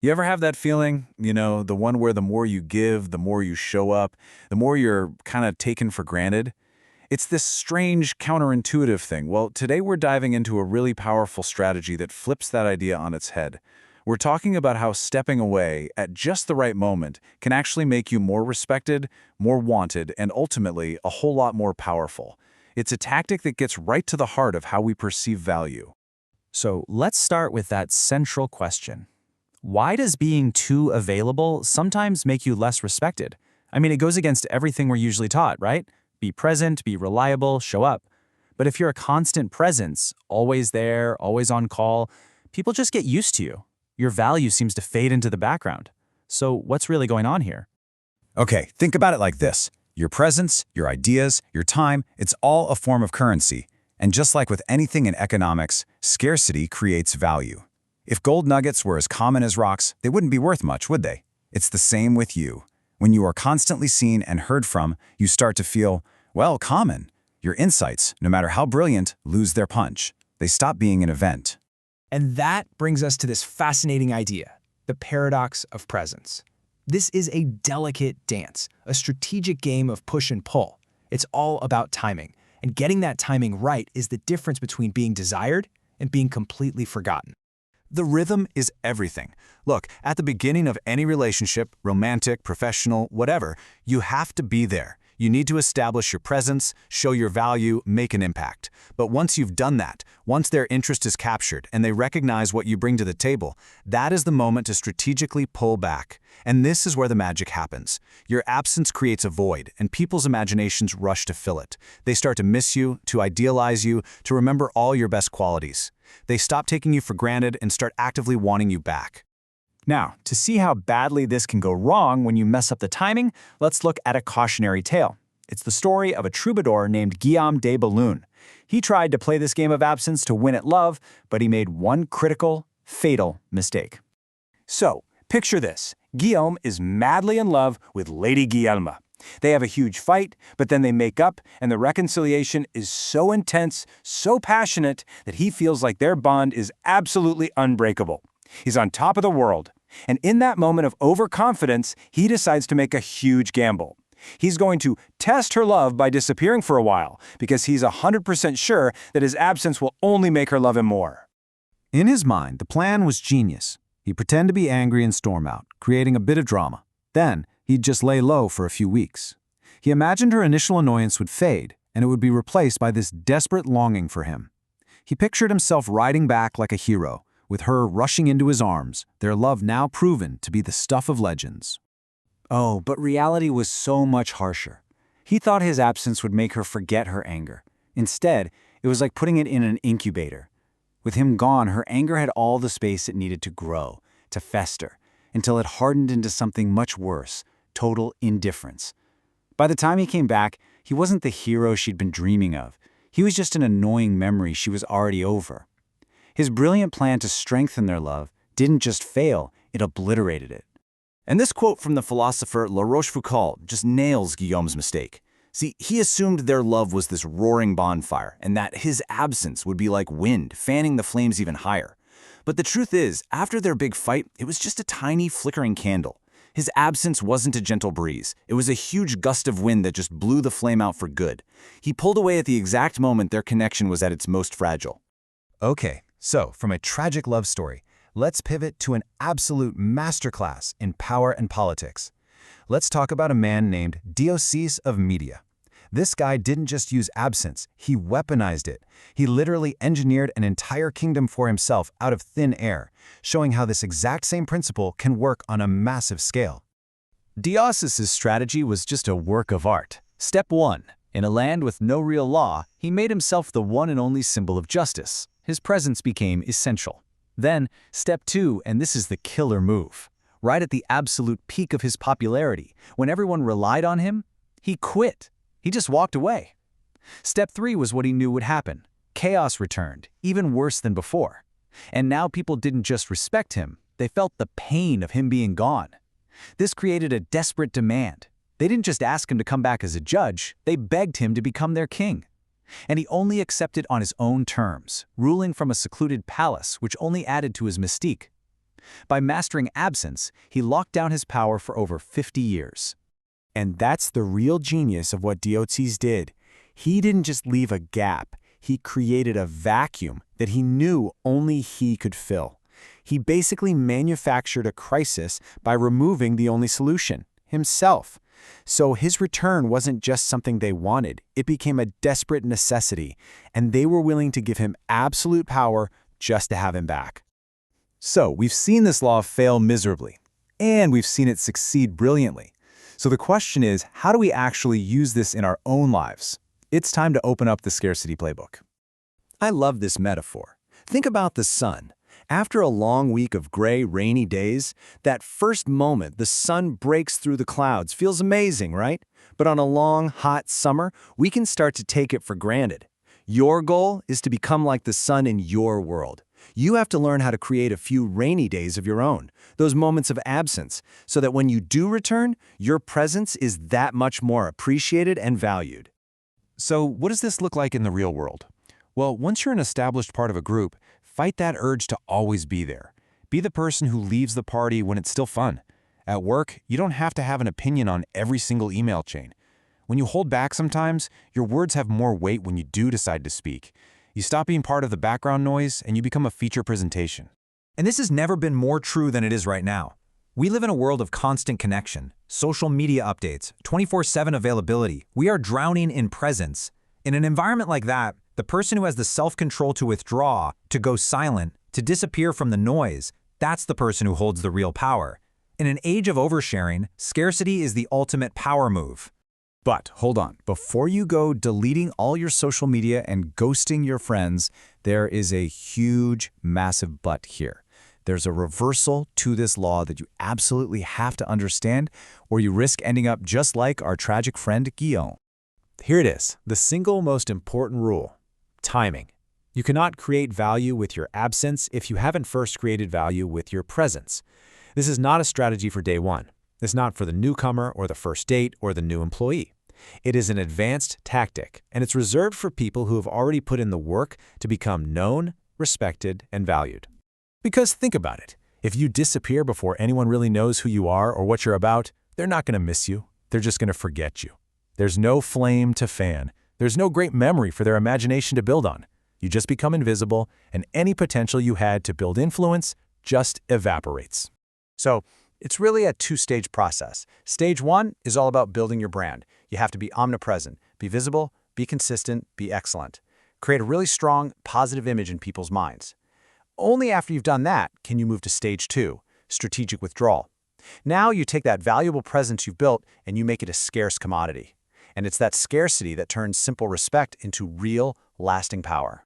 You ever have that feeling, the one where the more you give, the more you show up, the more you're kind of taken for granted? It's this strange, counterintuitive thing. Well, today we're diving into a really powerful strategy that flips that idea on its head. We're talking about how stepping away at just the right moment can actually make you more respected, more wanted, and ultimately a whole lot more powerful. It's a tactic that gets right to the heart of how we perceive value. So let's start with that central question. Why does being too available sometimes make you less respected? I mean, it goes against everything we're usually taught, right? Be present, be reliable, show up. But if you're a constant presence, always there, always on call, people just get used to you. Your value seems to fade into the background. So what's really going on here? Okay, think about it like this. Your presence, your ideas, your time, it's all a form of currency. And just like with anything in economics, scarcity creates value. If gold nuggets were as common as rocks, they wouldn't be worth much, would they? It's the same with you. When you are constantly seen and heard from, you start to feel, well, common. Your insights, no matter how brilliant, lose their punch. They stop being an event. And that brings us to this fascinating idea, the paradox of presence. This is a delicate dance, a strategic game of push and pull. It's all about timing, and getting that timing right is the difference between being desired and being completely forgotten. The rhythm is everything. Look, at the beginning of any relationship, romantic, professional, whatever, you have to be there. You need to establish your presence, show your value, make an impact. But once you've done that, once their interest is captured and they recognize what you bring to the table, that is the moment to strategically pull back. And this is where the magic happens. Your absence creates a void, and people's imaginations rush to fill it. They start to miss you, to idealize you, to remember all your best qualities. They stop taking you for granted and start actively wanting you back. Now, to see how badly this can go wrong when you mess up the timing, let's look at a cautionary tale. It's the story of a troubadour named Guillaume de Boulogne. He tried to play this game of absence to win at love, but he made one critical, fatal mistake. So, picture this. Guillaume is madly in love with Lady Guillerme. They have a huge fight, but then they make up, and the reconciliation is so intense, so passionate, that he feels like their bond is absolutely unbreakable. He's on top of the world, and in that moment of overconfidence, he decides to make a huge gamble. He's going to test her love by disappearing for a while, because he's 100% sure that his absence will only make her love him more. In his mind, the plan was genius. He'd pretend to be angry and storm out, creating a bit of drama. Then, he'd just lay low for a few weeks. He imagined her initial annoyance would fade, and it would be replaced by this desperate longing for him. He pictured himself riding back like a hero, with her rushing into his arms, their love now proven to be the stuff of legends. Oh, but reality was so much harsher. He thought his absence would make her forget her anger. Instead, it was like putting it in an incubator. With him gone, her anger had all the space it needed to grow, to fester, until it hardened into something much worse, total indifference. By the time he came back, he wasn't the hero she'd been dreaming of. He was just an annoying memory she was already over. His brilliant plan to strengthen their love didn't just fail, it obliterated it. And this quote from the philosopher La Rochefoucauld just nails Guillaume's mistake. See, he assumed their love was this roaring bonfire, and that his absence would be like wind, fanning the flames even higher. But the truth is, after their big fight, it was just a tiny flickering candle. His absence wasn't a gentle breeze. It was a huge gust of wind that just blew the flame out for good. He pulled away at the exact moment their connection was at its most fragile. Okay, so from a tragic love story, let's pivot to an absolute masterclass in power and politics. Let's talk about a man named Diocese of Media. This guy didn't just use absence, he weaponized it. He literally engineered an entire kingdom for himself out of thin air, showing how this exact same principle can work on a massive scale. Diocese's strategy was just a work of art. Step 1. In a land with no real law, he made himself the one and only symbol of justice. His presence became essential. Then, step 2, and this is the killer move. Right at the absolute peak of his popularity, when everyone relied on him, he quit. He just walked away. Step 3 was what he knew would happen. Chaos returned, even worse than before. And now people didn't just respect him, they felt the pain of him being gone. This created a desperate demand. They didn't just ask him to come back as a judge, they begged him to become their king. And he only accepted on his own terms, ruling from a secluded palace which only added to his mystique. By mastering absence, he locked down his power for over 50 years. And that's the real genius of what Diotes did. He didn't just leave a gap, he created a vacuum that he knew only he could fill. He basically manufactured a crisis by removing the only solution, himself. So his return wasn't just something they wanted, it became a desperate necessity, and they were willing to give him absolute power just to have him back. So we've seen this law fail miserably, and we've seen it succeed brilliantly. So the question is, how do we actually use this in our own lives? It's time to open up the scarcity playbook. I love this metaphor. Think about the sun. After a long week of gray, rainy days, that first moment the sun breaks through the clouds feels amazing, right? But on a long, hot summer, we can start to take it for granted. Your goal is to become like the sun in your world. You have to learn how to create a few rainy days of your own, those moments of absence, so that when you do return, your presence is that much more appreciated and valued. So what does this look like in the real world? Well, once you're an established part of a group, fight that urge to always be there. Be the person who leaves the party when it's still fun. At work, you don't have to have an opinion on every single email chain. When you hold back sometimes, your words have more weight when you do decide to speak. You stop being part of the background noise and you become a feature presentation. And this has never been more true than it is right now. We live in a world of constant connection, social media updates, 24/7 availability. We are drowning in presence. In an environment like that, the person who has the self-control to withdraw, to go silent, to disappear from the noise, that's the person who holds the real power. In an age of oversharing, scarcity is the ultimate power move. But hold on, before you go deleting all your social media and ghosting your friends, there is a huge, massive but here. There's a reversal to this law that you absolutely have to understand, or you risk ending up just like our tragic friend Guillaume. Here it is, the single most important rule: timing. You cannot create value with your absence if you haven't first created value with your presence. This is not a strategy for day one. It's not for the newcomer or the first date or the new employee. It is an advanced tactic, and it's reserved for people who have already put in the work to become known, respected, and valued. Because think about it. If you disappear before anyone really knows who you are or what you're about, they're not going to miss you. They're just going to forget you. There's no flame to fan. There's no great memory for their imagination to build on. You just become invisible, and any potential you had to build influence just evaporates. So it's really a two-stage process. Stage one is all about building your brand. You have to be omnipresent, be visible, be consistent, be excellent. Create a really strong, positive image in people's minds. Only after you've done that can you move to stage two, strategic withdrawal. Now you take that valuable presence you've built and you make it a scarce commodity. And it's that scarcity that turns simple respect into real, lasting power.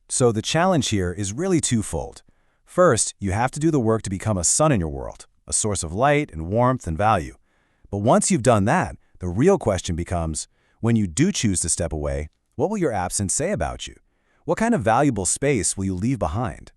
So the challenge here is really twofold. First, you have to do the work to become a sun in your world, a source of light and warmth and value. But once you've done that, the real question becomes, when you do choose to step away, what will your absence say about you? What kind of valuable space will you leave behind?